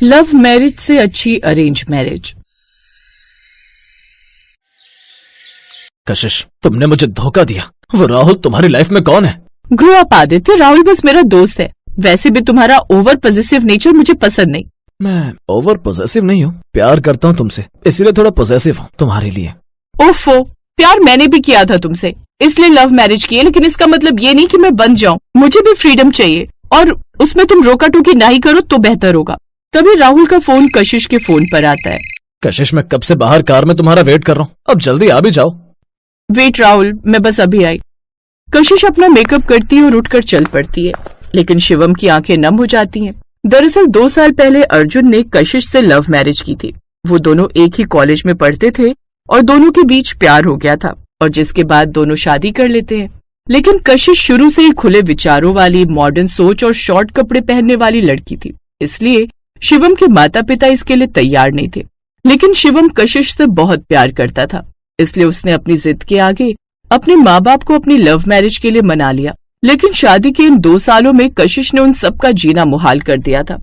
Love marriage से अच्छी arrange marriage. कशिश, तुमने मुझे धोखा दिया। वो राहुल तुम्हारी लाइफ में कौन है? ग्रो अप आदित्य, राहुल बस मेरा दोस्त है। वैसे भी तुम्हारा ओवर पॉजिटिव नेचर मुझे पसंद नहीं। मैं ओवर पॉजिटिव नहीं हूँ, प्यार करता हूँ तुमसे, इसलिए थोड़ा पॉजिटिव हूँ तुम्हारे लिए। ओफो, प्यार मैंने भी किया था तुमसे, इसलिए लव मैरिज की है, लेकिन इसका मतलब ये नहीं कि मैं बन जाऊं। मुझे भी फ्रीडम चाहिए, और उसमें तुम रोका टोकी नहीं करो तो बेहतर होगा। तभी राहुल का फोन कशिश के फोन पर आता है। कशिश, मैं कब से बाहर कार में तुम्हारा वेट कर रहा हूँ, अब जल्दी आ भी जाओ। वेट राहुल, मैं बस अभी आई। कशिश अपना मेकअप करती है और उठकर चल पड़ती है, लेकिन शिवम की आंखें नम हो जाती हैं। दरअसल 2 साल पहले अर्जुन ने कशिश से लव मैरिज की थी। वो दोनों एक ही कॉलेज में पढ़ते थे और दोनों के बीच प्यार हो गया था, और जिसके बाद दोनों शादी कर लेते हैं। लेकिन कशिश शुरू से ही खुले विचारों वाली, मॉडर्न सोच और शॉर्ट कपड़े पहनने वाली लड़की थी, इसलिए शिवम के माता पिता इसके लिए तैयार नहीं थे। लेकिन शिवम कशिश से बहुत प्यार करता था, इसलिए उसने अपनी जिद के आगे अपने माँ बाप को अपनी लव मैरिज के लिए मना लिया। लेकिन शादी के इन 2 सालों में कशिश ने उन सबका जीना मुहाल कर दिया था।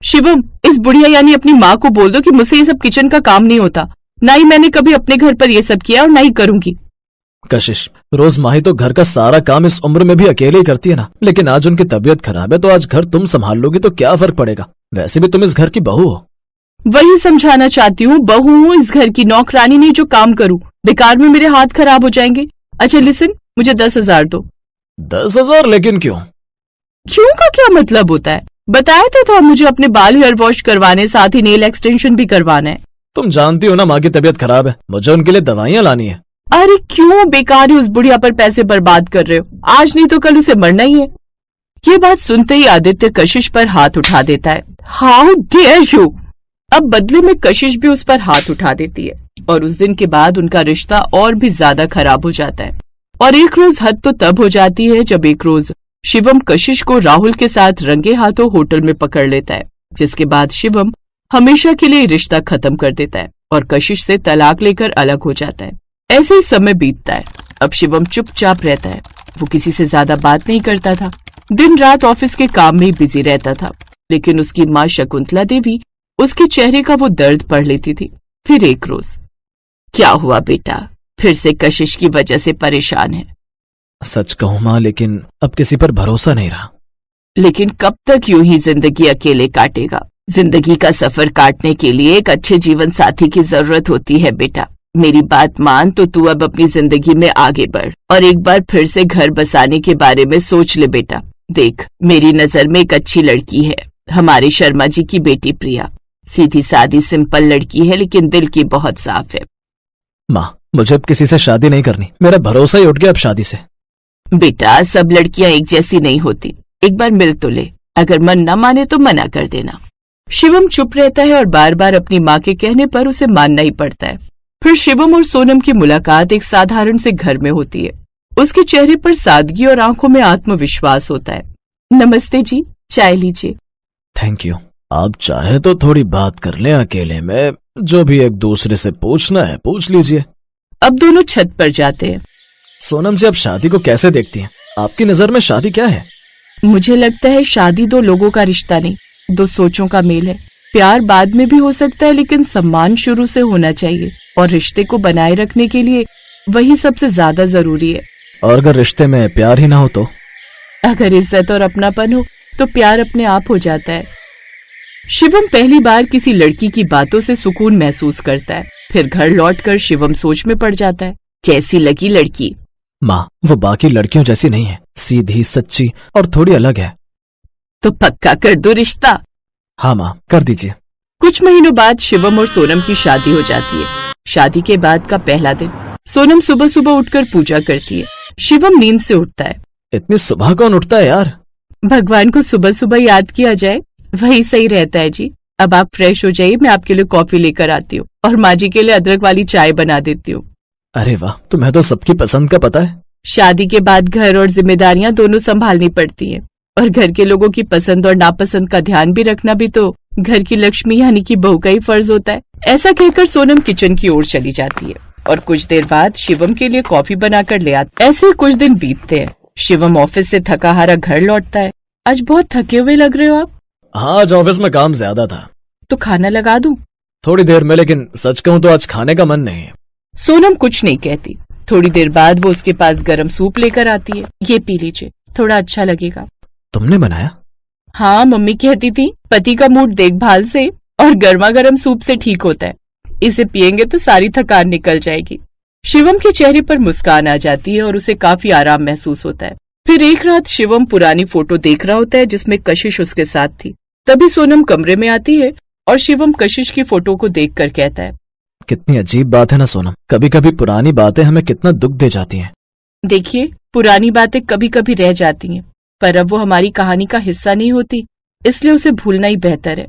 शिवम, इस बुढ़िया यानी अपनी माँ को बोल दो कि मुझसे ये सब किचन का काम नहीं होता, ना ही मैंने कभी अपने घर पर ये सब किया और ना ही करूंगी। कशिश, रोज माही तो घर का सारा काम इस उम्र में भी अकेले ही करती है ना, लेकिन आज उनकी तबीयत खराब है तो आज घर तुम संभाल लोगी तो क्या फर्क पड़ेगा? वैसे भी तुम इस घर की बहू हो। वही समझाना चाहती हूँ, बहू हूँ इस घर की, नौकरानी नहीं जो काम करूँ। बेकार में मेरे हाथ खराब हो जाएंगे। अच्छा लिसन, मुझे 10,000 दो। 10,000? लेकिन क्यों? क्यों का क्या मतलब होता है? बताया था मुझे अपने बाल हेयर वॉश करवाने, साथ ही नेल एक्सटेंशन भी करवाना है। तुम जानती हो ना माँ की तबीयत खराब है, मुझे उनके लिए दवाइयाँ लानी है। अरे क्यों बेकार ही उस बुढ़िया पर पैसे बर्बाद कर रहे हो? आज नहीं तो कल उसे मरना ही है। ये बात सुनते ही आदित्य कशिश पर हाथ उठा देता है। How dare you! अब बदले में कशिश भी उस पर हाथ उठा देती है, और उस दिन के बाद उनका रिश्ता और भी ज्यादा खराब हो जाता है। और एक रोज हद तो तब हो जाती है जब एक रोज शिवम कशिश को राहुल के साथ रंगे हाथों होटल में पकड़ लेता है, जिसके बाद शिवम हमेशा के लिए रिश्ता खत्म कर देता है और कशिश से तलाक लेकर अलग हो जाता है। ऐसे ही समय बीतता है। अब शिवम चुपचाप रहता है, वो किसी से ज्यादा बात नहीं करता था, दिन रात ऑफिस के काम में ही बिजी रहता था। लेकिन उसकी माँ शकुंतला देवी उसके चेहरे का वो दर्द पढ़ लेती थी। फिर एक रोज, क्या हुआ बेटा, फिर से कशिश की वजह से परेशान है? सच कहूँ माँ, लेकिन अब किसी पर भरोसा नहीं रहा। लेकिन कब तक यूं ही जिंदगी अकेले काटेगा? जिंदगी का सफर काटने के लिए एक अच्छे जीवन साथी की जरूरत होती है बेटा। मेरी बात मान तो तू अब अपनी जिंदगी में आगे बढ़ और एक बार फिर से घर बसाने के बारे में सोच ले बेटा। देख, मेरी नजर में एक अच्छी लड़की है, हमारे शर्मा जी की बेटी प्रिया। सीधी सादी सिंपल लड़की है, लेकिन दिल की बहुत साफ है। माँ, मुझे अब किसी से शादी नहीं करनी, मेरा भरोसा ही उठ गया अब शादी से। बेटा, सब लड़कियां एक जैसी नहीं होती, एक बार मिल तो ले, अगर मन न माने तो मना कर देना। शिवम चुप रहता है और बार बार अपनी माँ के कहने पर उसे मानना ही पड़ता है। फिर शिवम और सोनम की मुलाकात एक साधारण से घर में होती है। उसके चेहरे पर सादगी और आंखों में आत्मविश्वास होता है। नमस्ते जी, चाय लीजिए। Thank you. आप चाहे तो थोड़ी बात कर लें अकेले में, जो भी एक दूसरे से पूछना है पूछ लीजिए। अब दोनों छत पर जाते हैं। सोनम जी, आप शादी को कैसे देखती हैं? आपकी नजर में शादी क्या है? मुझे लगता है शादी 2 लोगों का रिश्ता नहीं, 2 सोचों का मेल है। प्यार बाद में भी हो सकता है, लेकिन सम्मान शुरू से होना चाहिए, और रिश्ते को बनाए रखने के लिए वही सबसे ज्यादा जरूरी है। और अगर रिश्ते में प्यार ही ना हो तो? अगर इज्जत और अपनापन हो तो प्यार अपने आप हो जाता है। शिवम पहली बार किसी लड़की की बातों से सुकून महसूस करता है। फिर घर लौटकर शिवम सोच में पड़ जाता है। कैसी लगी लड़की? माँ, वो बाकी लड़कियों जैसी नहीं है, सीधी, सच्ची और थोड़ी अलग है। तो पक्का कर दो रिश्ता। हाँ माँ, कर दीजिए। कुछ महीनों बाद शिवम और सोनम की शादी हो जाती है। शादी के बाद का पहला दिन, सोनम सुबह सुबह उठकर पूजा करती है। शिवम नींद से उठता है। इतनी सुबह कौन उठता है यार? भगवान को सुबह सुबह याद किया जाए, वही सही रहता है जी। अब आप फ्रेश हो जाइए, मैं आपके लिए कॉफी लेकर आती हूँ और माँ जी के लिए अदरक वाली चाय बना देती हूँ। अरे वाह, तुम्हें तो सबकी पसंद का पता है। शादी के बाद घर और जिम्मेदारियां दोनों संभालनी पड़ती हैं, और घर के लोगों की पसंद और नापसंद का ध्यान भी रखना भी तो घर की लक्ष्मी यानी कि बहू का ही फर्ज होता है। ऐसा कहकर सोनम किचन की ओर चली जाती है और कुछ देर बाद शिवम के लिए कॉफी बनाकर ले आती। ऐसे कुछ दिन बीतते हैं। शिवम ऑफिस से थका हारा घर लौटता है। आज बहुत थके हुए लग रहे हो आप। हाँ, आज ऑफिस में काम ज्यादा था। तो खाना लगा दूं? थोड़ी देर में, लेकिन सच कहूं तो आज खाने का मन नहीं है। सोनम कुछ नहीं कहती। थोड़ी देर बाद वो उसके पास गरम सूप लेकर आती है। ये पी लीजिए, थोड़ा अच्छा लगेगा। तुमने बनाया? हाँ, मम्मी कहती थी पति का मूड देखभाल से और गर्मा गर्म सूप से ठीक होता है। इसे पिएंगे तो सारी थकान निकल जाएगी। शिवम के चेहरे पर मुस्कान आ जाती है और उसे काफी आराम महसूस होता है। फिर एक रात शिवम पुरानी फोटो देख रहा होता है जिसमें कशिश उसके साथ थी। तभी सोनम कमरे में आती है और शिवम कशिश की फोटो को देखकर कहता है, कितनी अजीब बात है ना सोनम, कभी कभी पुरानी बातें हमें कितना दुख दे जाती हैं। देखिए, पुरानी बातें कभी कभी रह जाती हैं, पर अब वो हमारी कहानी का हिस्सा नहीं होती, इसलिए उसे भूलना ही बेहतर है।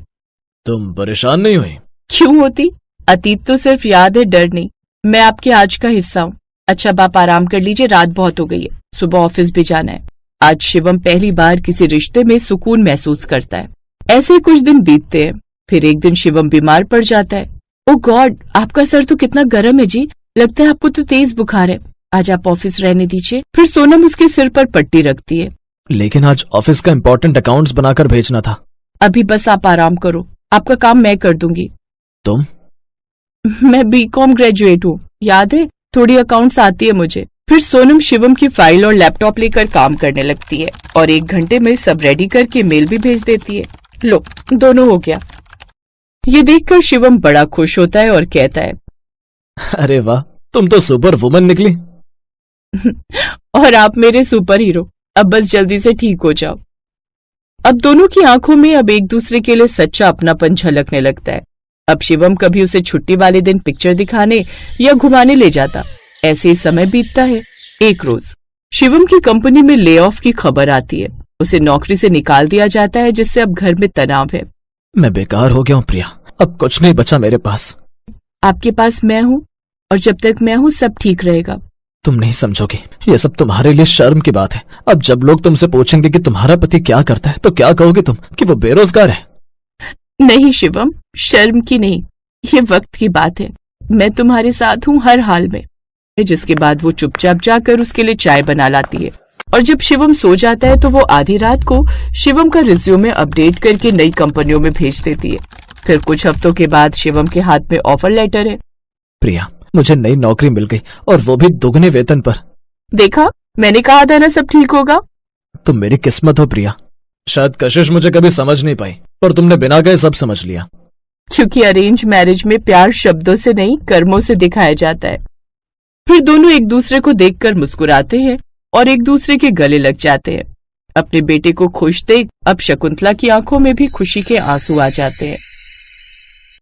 तुम परेशान नहीं हुई? क्यों होती? अतीत तो सिर्फ याद है, डर नहीं। मैं आपके आज का हिस्सा हूँ। अच्छा, आप आराम कर लीजिए, रात बहुत हो गई है, सुबह ऑफिस भी जाना है। आज शिवम पहली बार किसी रिश्ते में सुकून महसूस करता है। ऐसे कुछ दिन बीतते हैं। फिर एक दिन शिवम बीमार पड़ जाता है। ओ गॉड, आपका सर तो कितना गर्म है जी, लगता है आपको तो तेज बुखार है। आज आप ऑफिस रहने दीजिए। फिर सोनम उसके सिर पर पट्टी रखती है। लेकिन आज ऑफिस का इम्पोर्टेंट अकाउंट्स बनाकर भेजना था। अभी बस आप आराम करो, आपका काम मैं कर दूंगी। तुम? मैं बीकॉम ग्रेजुएट हूँ, याद है, थोड़ी अकाउंट्स आती है मुझे। फिर सोनम शिवम की फाइल और लैपटॉप लेकर काम करने लगती है और 1 घंटे में सब रेडी करके मेल भी भेज देती है। लो, दोनों हो गया। ये देखकर शिवम बड़ा खुश होता है और कहता है, अरे वाह, तुम तो सुपर वुमन निकली। और आप मेरे सुपर हीरो। अब बस जल्दी से ठीक हो जाओ। अब दोनों की आंखों में अब एक दूसरे के लिए सच्चा अपनापन झलकने लगता है। अब शिवम कभी उसे छुट्टी वाले दिन पिक्चर दिखाने या घुमाने ले जाता। ऐसे ही समय बीतता है। एक रोज शिवम की कंपनी में ले ऑफ की खबर आती है। उसे नौकरी से निकाल दिया जाता है, जिससे अब घर में तनाव है। मैं बेकार हो गया हूँ प्रिया, अब कुछ नहीं बचा मेरे पास। आपके पास मैं हूँ और जब तक मैं हूँ सब ठीक रहेगा। तुम नहीं समझोगी, ये सब तुम्हारे लिए शर्म की बात है। अब जब लोग तुमसे पूछेंगे कि तुम्हारा पति क्या करता है तो क्या कहोगे तुम, कि वो बेरोजगार है? नहीं शिवम, शर्म की नहीं, ये वक्त की बात है। मैं तुम्हारे साथ हूँ हर हाल में। जिसके बाद वो चुपचाप जाकर उसके लिए चाय बना लाती है और जब शिवम सो जाता है तो वो आधी रात को शिवम का रिज्यूमे अपडेट करके नई कंपनियों में भेज देती है। फिर कुछ हफ्तों के बाद शिवम के हाथ में ऑफर लेटर है। प्रिया, मुझे नई नौकरी मिल गई और वो भी दुगने वेतन पर। देखा, मैंने कहा था ना सब ठीक होगा। तुम मेरी किस्मत हो प्रिया। शायद कशिश मुझे कभी समझ नहीं पाई, पर तुमने बिना कहे सब समझ लिया। क्योंकि अरेंज मैरिज में प्यार शब्दों से नहीं, कर्मों से दिखाया जाता है। फिर दोनों एक दूसरे को देखकर मुस्कुराते हैं और एक दूसरे के गले लग जाते हैं। अपने बेटे को खुश देख अब शकुंतला की आंखों में भी खुशी के आंसू आ जाते हैं।